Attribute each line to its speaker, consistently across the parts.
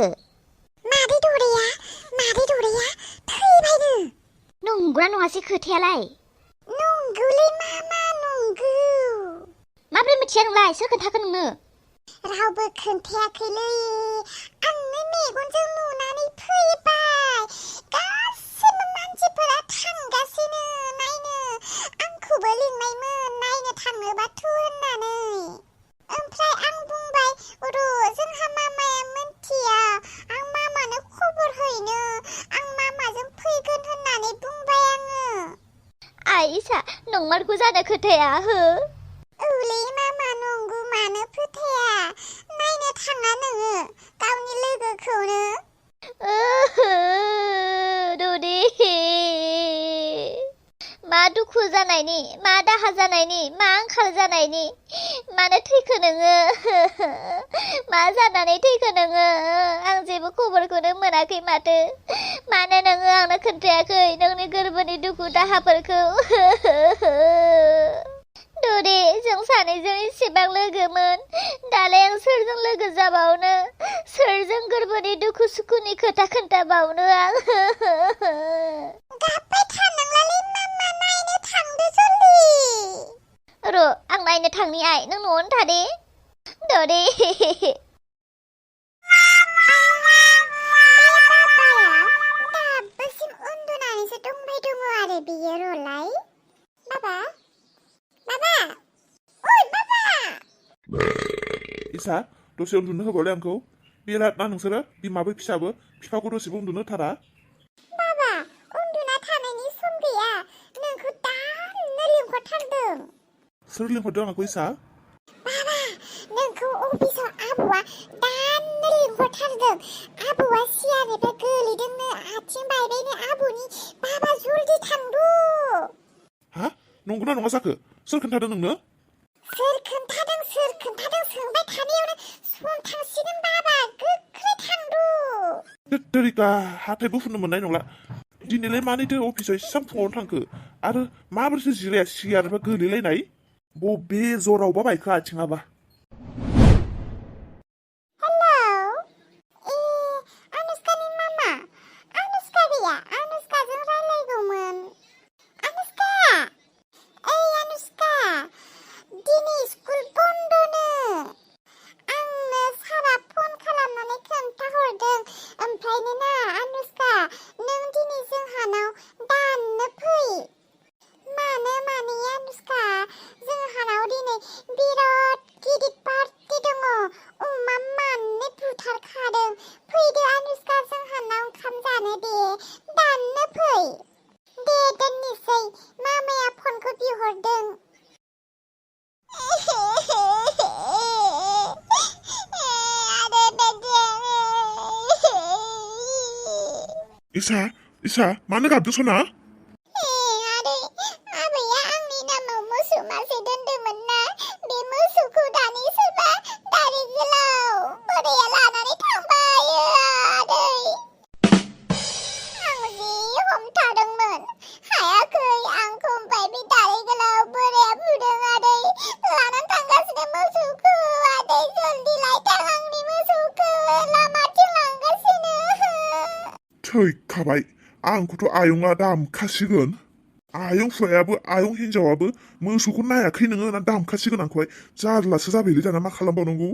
Speaker 1: जाखो
Speaker 2: मादै दौराया थैबायनो
Speaker 1: नंगौना नङासै खोथायालाय
Speaker 2: नंगौलै मामा नंगौ
Speaker 1: माब्रै मिथिया नोंलाय सोर खोन्थाखो नोंनो
Speaker 2: रावबो खोन्थायाखैलै आंनो मेगनजों नुनानै फैबाय गासिबो मानसिफोरा थांगासिनो नायनो आंखौबो लिंनायमोन नायनो थांनोबाथ' होननानै ओमफ्राय आं बुंबाय र' जोंहा मामाया मोनथिया आं मामानो खबर हैनो आं मामाजों फैगोन होननानै बुंबाय आङो
Speaker 1: आइसा नंमारगौ जानो खोथाया हो
Speaker 2: औलै मामा नंगौ मानो फोथाया नायनो थाङा नोङो गावनि लोगोखौनो
Speaker 1: दौरि मा दुखु जानायनि मा दाहा जानायनि मा आंखाल जानायनि मानो थैखो नोङो मा जानानै थैखो नोङो आं जेबो खबरखौनो मोनाखै माथो मानो नोङो आंनो खोन्थायाखै नोंनि गोरबोनि दुखु दाहाफोरखौ दौरि जों सानैजों एसेबां लोगोमोन दालाय आं सोरजों लोगो जाबावनो सोरजों गोरबोनि दुखु सुखुनि खोथा खोन्थाबावनो आं
Speaker 2: गाबबाय थानांलालै मामा नायनो थांदो जल्दि
Speaker 1: र' आं नायनो थांनि आइ नों न'आवनो थादे दौरि
Speaker 2: दाबोसिम उन्दुनानैसो दंबाय दङ आरो बियो र'लाय बाबा ओइ बाबा
Speaker 3: इसा दसे उन्दुनो होबावलाय आंखौ बिराद ना नोंसोरो बिमाबो फिसाबो बिफाखौ दसेबो उन्दुनो थारा
Speaker 2: बाबा उन्दुना थानायनि सम गैया नोंखौ दानो लिंहरथारदों
Speaker 3: सोर लिंहरदों आंखौ इसा
Speaker 2: बाबा नोंखौ अफिसाव आबौआ दानो लिंहरथारदों आबौआ सियारनिफ्राय गोलैदोंनो आथिं बायबायनो आबौनि बाबा जल्दि थांदो
Speaker 3: हा नंगौना नङा जाखो सोर खोन्थादों नोंनो
Speaker 2: सोर खोन्थादों सोंबाय थानायावनो सम थांसिगोन बाबा गोख्रै थांदो
Speaker 3: दोरिका हाथायबो फुनो मोननाय नंला दिनैलाय मानैथो अफिसाव एसेबां फुङावनो थांखो आरो माबोरैसो जिराया सियारनिफ्राय गोलैलायनाय बबे जरावबा बायखो आथिङाबा
Speaker 2: हेलौ अनुष्कानि मामा अनुष्का गैया अनुष्काजों रायलायगौमोन अनुष्का अनुष्का दिनै स्कुल बन्दनो आंनो सारा फन खालामनानै खोन्थाहरदों ओमफ्रायनो ना अनुष्का नों दिनै जोंहानाव दाननो फै मानो माने अनुष्का जोंहानाव दिनै बिराद गिदिर पार्टि दङ अमा माननै बुथारखादों फैदो अनुष्का जोंहानाव ओंखाम जानो दे दाननो फै दे दोननोसै मामाया फनखौ बिहरदों
Speaker 3: इसा मानो गाबदों सना
Speaker 2: आबैया आंनि नामाव मोसौ मासे दोनदोंमोन ना बे मोसौखौ दानि सोरबा दारि गोलाव बोराया लानानै थांबाय आदै आं जि हमथादोंमोन हायाखै आंखौ ओमफ्राय बे दारि गोलाव बोराया बुदों आदै लानानै थांगासिनो मोसौखौ आदै जल्दि लायथां आंनि मोसौखौ लामाथिं लांगासिनो
Speaker 3: थैखाबाय आंखौथ' आयंआ दामखासिगोन आयं फुवायाबो आयं हिन्जावाबो मोसौखौ नायाखै नोङो ना दामखासिगोन आंखौहाय जारलासो जाबायलै दाना मा खालामबावनांगौ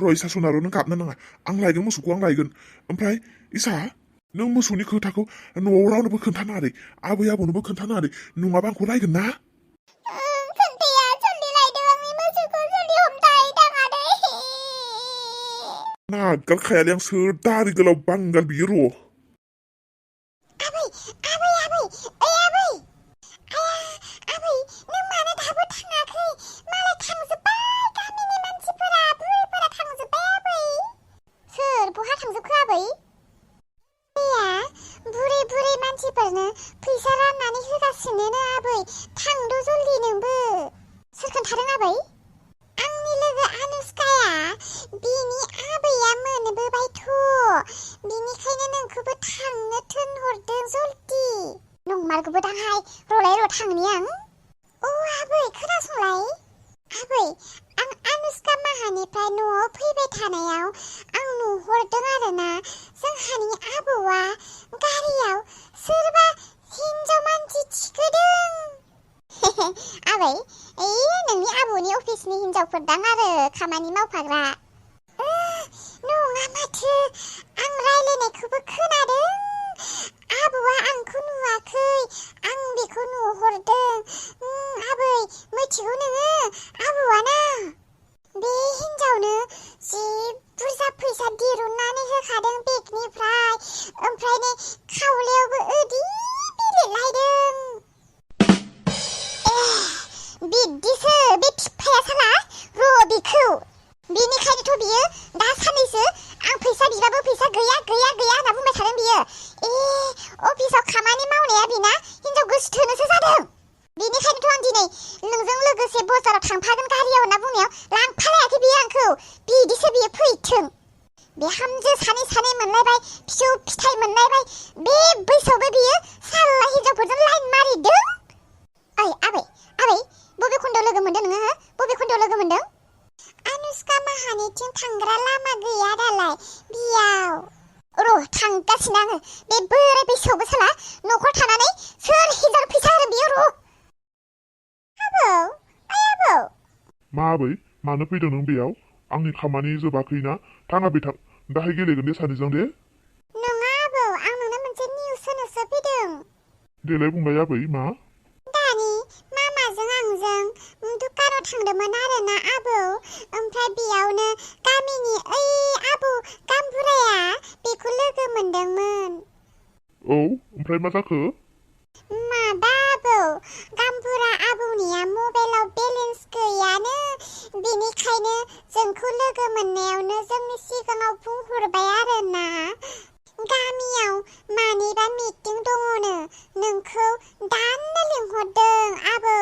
Speaker 3: र' इसा सना र' नों गाबनो नाङा आं लायगोन मोसौखौ आं लायगोन ओमफ्राय इसा नों मोसौनि खोथाखौ न'आव रावनोबो खोन्थानाङा दे आबै आबौनोबो खोन्थानाङा दे नङाबा आंखौ रायगोन ना नागारखायालै आं सोर दारि गोलाव बांगाल बियो र'
Speaker 2: आबै नों मानो दाबो थाङाखै मालाय थांजोब्बाय गामिनि मानसिफोरा बुरैफोरा थांजोब्बाय आबै सोर बहा थांजोबखो आबै बुरै मानसिफोरनो फैसा राननानै होगासिनो आबै थांद' जल्दि नोंबो सोर खोन्थादों आबै आंनि लोगो अनुष्काया बिनि आबैया मोनबोबायथ' बिनिखायनो नोंखौबो थांनो थोनहरदों जल्दि नंमारगौबो दांहाय र' थांनि आं आबै खोनासंलाय आबै आं अनुष्का माहानिफ्राय न'आव फैबाय थानायाव आं नुहरदों आरोना जोंहानि आबौआ गारियाव सोरबा हिन्जाव मानसि थिखोदों। आबै नोंनि आबौनि अफिसनि हिन्जावफोरदां आरो खामानि मावफाग्रा। नङा माथो आं रायलायनायखौबो खोनादों। आबौआ आंखौ नुवाखै आं बेखौ नुहरदों। आबै मिथिगौ नोङो आबौआ ना बे हिन्जावनो जि बुरजा फैसा दिरुननानै होखादों बेगनिफ्राय ओमफ्राय नै खावलायावबो ओदि बिलिरलायदों। बिदिसो बे फिफाया साला र' बिखौ बेनिखायनोथ' बियो दा साननैसो आं फैसा बिबाबो फैसा गैया गैया गैया होनना बुंबाय थादों बियो। अफिसाव खामानि मावनाया बिना हिन्जाव गोसथोनोसो जादों। बेनिखायनोथ' आं दिनै नोंजों लोगोसे बाजाराव थांफागोन गारियाव होनना बुंनायाव लांफालायाखै बियो आंखौ। बिदिसो बियो फैथों। बे हामजो सानै सानै मोनलायबाय फिसौ फिथाइ मोनलायबाय बे बैसोआवबो बियो साला हिन्जावफोरजों लाइन मारिदों। आबै बबे खन्दआव लोगो मोनदों नोङो? बबे खन्दआव लोगो मोनदों? अनुष्का माहानिथिं थांग्रा लामा गैया दालाय बियाव। र' थांगासिनो आङो। बे बोराय बैसोआवबो साला न'खर थानानै सोर हिन्जाव फैसा होदों बियो र'। आबौ
Speaker 3: मा आबै मानो फैदों नों बेयाव? आंनि खामानि जोबाखैना थाङाबे थां दाहाय गेलेगोन दे सानैजों दे।
Speaker 2: नङा आबौ आं नोंनो मोनसे निउस होनोसो फैदों।
Speaker 3: देलाय बुंलाय आबै मा?
Speaker 2: दानि मामाजों आंजों दुकानाव थांदोंमोन आरोना आबौ ओमफ्राय बेयावनो गामिनि आबौ गामबुराया बेखौ लोगो मोनदोंमोन।
Speaker 3: ओमफ्राय मा जाखो?
Speaker 2: माबा आबौ गामबुरा आबौनिया मबाइलाव बेलेन्स गैयानो बेनिखायनो जोंखौ लोगो मोननायावनो जोंनि सिगाङाव बुंहरबाय आरोना गामियाव मानिबा मिटिं दङनो नोंखौ दाननो लिंहरदों आबौ।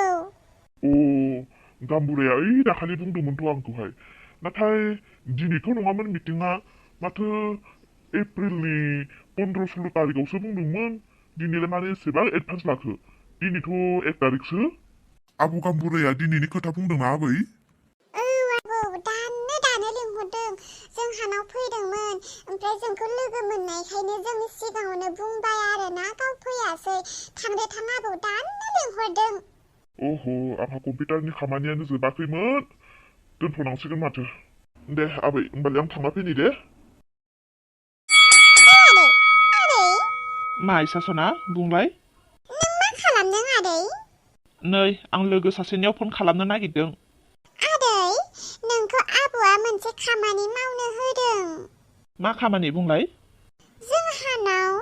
Speaker 3: गामबुराया दाखालि बुंदोंमोनथ' आंखौहाय नाथाय दिनैथ' नङामोन मिटिङा माथो एप्रिलनि 15-16 तारिखआवसो बुंदोंमोन। दिनैलाय मानो एसेबां एडभान्स लाखो? दिनैथ' 1 तारिखसो। आबौ गामबुराया दिनैनि खोथा बुंदोंना आबै?
Speaker 2: आबौ दानो लिंहरदों जोंहानाव फैदोंमोन ओमफ्राय जोंखौ लोगो मोननायखायनो जोंनि सिगाङावनो बुंबाय आरोना गाव फैयासै थांदो थां आबौ दानो लिंहरदों।
Speaker 3: आंहा कम्पिउटारनि खामानियानो जोबाखैमोन दोनथ'नांसिगोन माथो। दे आबै होमबालाय आं थांना फैनि दे।
Speaker 4: मा इसासना बुंलाय?
Speaker 2: नों मा खालामदों आदै?
Speaker 4: नै आं लोगो सासेनियाव फन खालामनो नागिरदों।
Speaker 2: आदै नोंखौ आबौआ मोनसे खामानि मावनो होदों।
Speaker 4: मा खामानि बुंलाय?
Speaker 2: जोंहानाव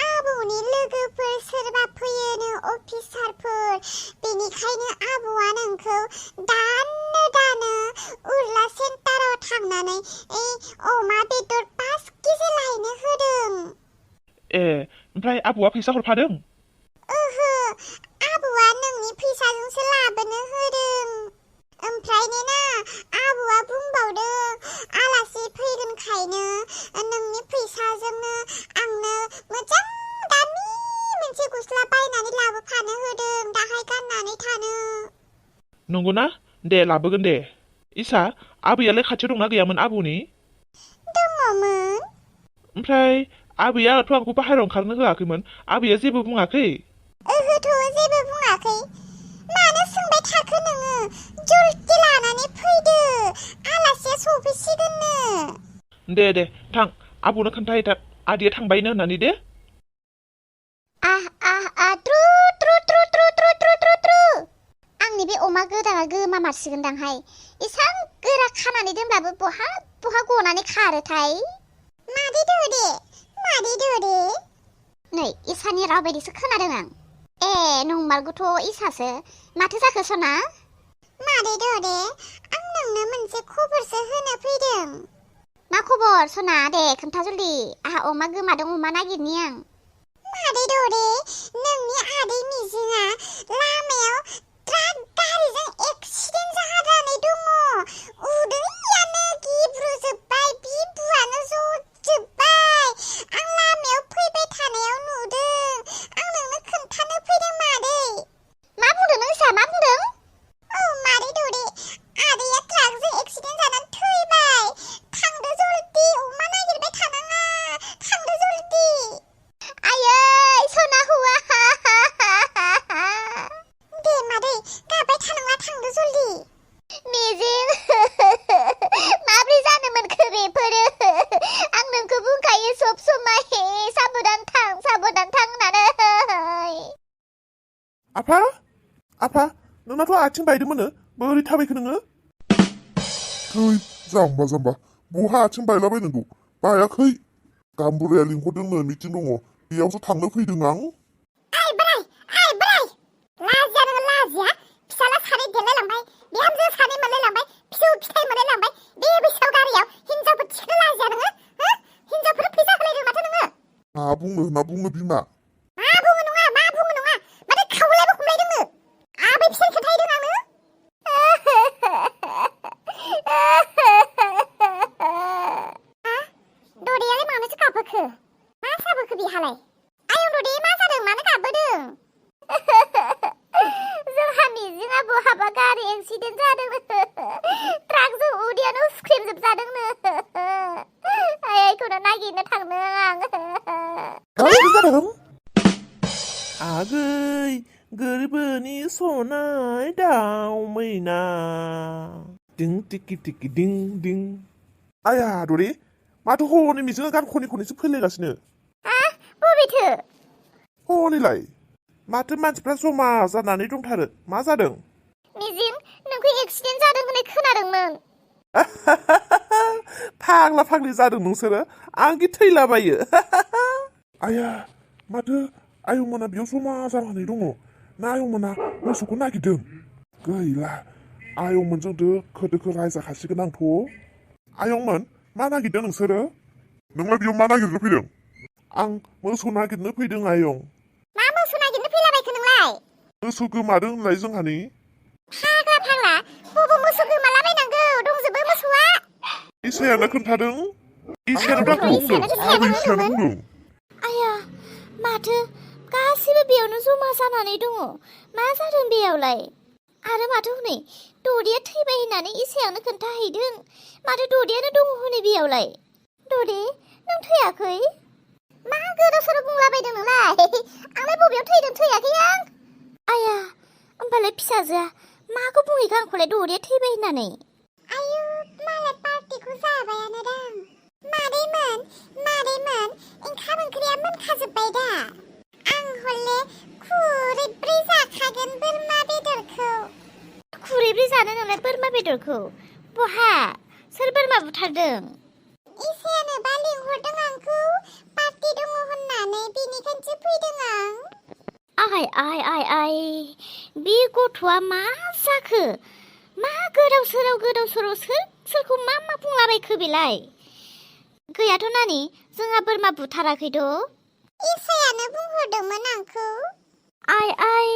Speaker 2: आबौनि लोगोफोर सोरबा फैयोनो अफिसारफोर बेनिखायनो आबौआ नोंखौ दानो उरला सेन्टाराव थांनानै अमा बेदर 5 केजि लायनो होदों।
Speaker 4: ओमफ्राय आबौआ फैसा हरफादों?
Speaker 2: आबौआ नोंनि फैसाजोंसो लाबोनो होदों। ओमफ्राय ना आबौआ बुंबावदों आलासि फैगोनखायनो नोंनि फैसाजोंनो आंनो मोजां दामि मोनसे गस्ला बायनानै लाबोफानो होदों दाहाय गाननानै थानो।
Speaker 4: नंगौना? दे लाबोगोन दे। इसा आबैयालाय खाथियाव दंना गैयामोन आबौनि?
Speaker 2: दङमोन।
Speaker 4: ओमफ्राय आबैयाथ' आंखौ बाहेरायाव ओंखारनो होआखैमोन। आबैया जेबो बुङाखै?
Speaker 2: ओहोथ' जेबो बुङाखै। मानो सोंबाय थाखो नोङो? जलदि लानानै फैदो आलासिया सफैसिगोननो।
Speaker 4: दे थां आबौनो खोन्थाहैथार आदैया थांबायनो होननानै दे।
Speaker 2: ट्रु आंनि बे अमा गोदाना गोमा मारसिगोनदांहाय। एसां गोरा खानानै दोनब्लाबो बहा गनानै खारोथाय। मादै दे नै इसानि राव बायदिसो खोनादों आं। नंमारगौथ' इसासो। माथो जाखो सना? मादै दे आं नोंनो मोनसे खबरसो होनो फैदों। मा खबर सना? दे खोन्था जल्दि आहा अमा गोमादों अमा नागिरनि आं। मादै दे नोंनि आदै मिजिङा लामायाव ट्राक गारिजों एक्सिडेन्ट जानानै दङ। उदैयानो गिब्रुजोब्बाय बिबुआनो जजोब्बाय। आं लामायाव फैबाय थानायाव नुदों। आं नोंनो खोन्थानो फैदों मादै। मा बुंदों नों इसा मा बुंदों? मादै दे आदैया ट्राकजों
Speaker 3: नोंनाथ' आथिं बायदोंमोननो बोरै थाबायखो नोङो थै जाम्बा जाम्बा बहा आथिं बायलाबायनांगौ बायाखै गामबुराया लिंहरदोंनो मिटिं दङ बेयावसो थांनो फैदों आं
Speaker 2: आइ बोराय लाजिया नोङो लाजिया फिसाला सानै देलायलांबाय बिहामजो सानै मोनलायलांबाय फिसौ फिथाइ मोनलायलांबाय बे बैसागु गारियाव हिनजावफोर थिखोनो लाजिया नोङो हिनजावफोर फैसा होलायदों माथो नोङो
Speaker 3: मा बुङो बिमा
Speaker 2: मा बुङो नङा माथो खावलायबो हमलायदोंनो आबै फिसाय खोन्थाहैदों आंनो ददेयालाय मानोसो गाबबोखो मा जाबोखो बिहालाय आयं ददे मा जादों मानो गाबबोदों जोंहा मिजिङा बहाबा गारि एक्सिडेन्ट जादों ट्राकजों उदैयानो हुख्रेमजोबजादोंनो आइखौनो नागिरनो थांदों आं
Speaker 3: गाज्रि जादों
Speaker 4: आगै गोरबोनि सनाय दाउ मैना दिं टिकि टिकि दिं दिं
Speaker 3: आया दरे माथो हनै मिजिङा गान खनै खनैसो फैलायगासिनो
Speaker 2: बबेथो
Speaker 3: हनैलाय माथो मानसिफ्रा जमा जानानै दंथारो मा जादों
Speaker 2: मिजिं नोंखौ एक्सिडेन्ट जादों होननाय खोनादोंमोन
Speaker 3: फाग्ला फाग्लि जादों नोंसोरो आंगि थैलाबायो आया माथो आयंमोना बेयाव जमा जानानै दङ ना आयंमोना मोसौखौ नागिरदों गैला आयंमोनजों दोखो दोखो रायजाखासिगोन आंथ' आयंमोन मा नागिरदों नोंसोरो नोंलाय बेयाव मा नागिरनो फैदों आं मोसौ नागिरनो फैदों आयं
Speaker 2: मा मोसौ नागिरनो फैलाबायखो नोंलाय
Speaker 3: मोसौ गोमादों होनलाय जोंहानि
Speaker 2: फाग्ला बबाव मोसौ गोमालाबायनांगौ दंजोबो मोसौआ
Speaker 3: इसायानो खोन्थादों इसायानो दाखौ बुंदों आबै इसायानो बुंदों
Speaker 1: आया माथो गासिबो बेयावनो जमा जानानै दङ मा जादों बेयावलाय आरो माथो हनै ददेया थैबाय होननानै इसायानो खोन्थाहैदों माथो ददेयानो दङ हनै बेयावलाय ददे नों थैयाखै
Speaker 2: मा गोदाव सोराव बुंलाबायदों नोंलाय आंलाय बबेयाव थैदों थैयाखै आं
Speaker 1: आया होमबालाय फिसाजोआ माखौ बुंहैखो आंखौलाय ददेया थैबाय होननानै
Speaker 2: आयु मालाय पार्टिखौ जाबायानो दां मादैमोन ओंखाम ओंख्रिया मोनखाजोब्बाय दा आं हले खुरैब्रै जाखागोन बोरमा बेदरखौ
Speaker 1: खुरैब्रै जानो नोंलाय बोरमा बेदरखौ बहा सोर बोरमा बुथारदों
Speaker 2: इसायानो बा लिंहरदों आंखौ पार्टि दङ होननानै बेनिखायनोसो फैदों आं
Speaker 1: आइ बे गथ'आ मा जाखो मा गोदाव सोराव सोरखौ मा बुंलाबायखो बेलाय गैयाथ' नानि जोंहा बोरमा बुथाराखैथ'
Speaker 2: इसायानो बुंहरदोंमोन आंखौ
Speaker 1: आइ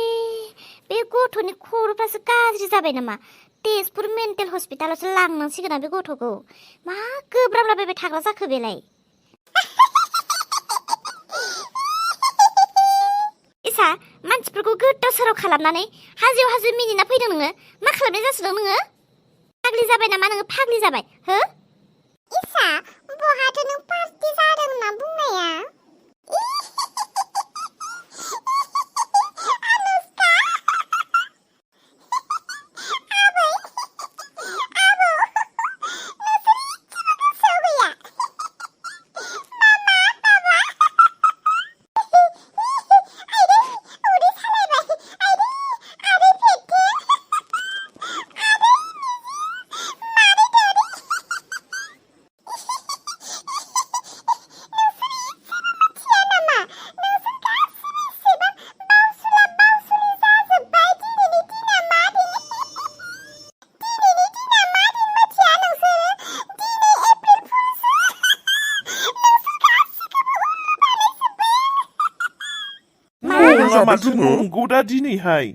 Speaker 1: बे गथ'नि खर'फ्रासो गाज्रि जाबाय नामा तेजपुर मेन्टेल हस्पिटालावसो लांनांसिगोन बे गथ'खौ मा गोब्राबलाबायबाय थाग्रा जाखो बेलाय इसा मानसिफोरखौ गोदाव सोराव खालामनानै हाजो मिनिना फैदों नोङो मा खालामनाय जासोदों नोङो फाग्लि जाबाय नामा नोङो फाग्लि जाबाय हो
Speaker 2: इसा बहाथो नों पार्टि जादों होनना बुंनाया
Speaker 4: माथो नंगौ दा दिनैहाय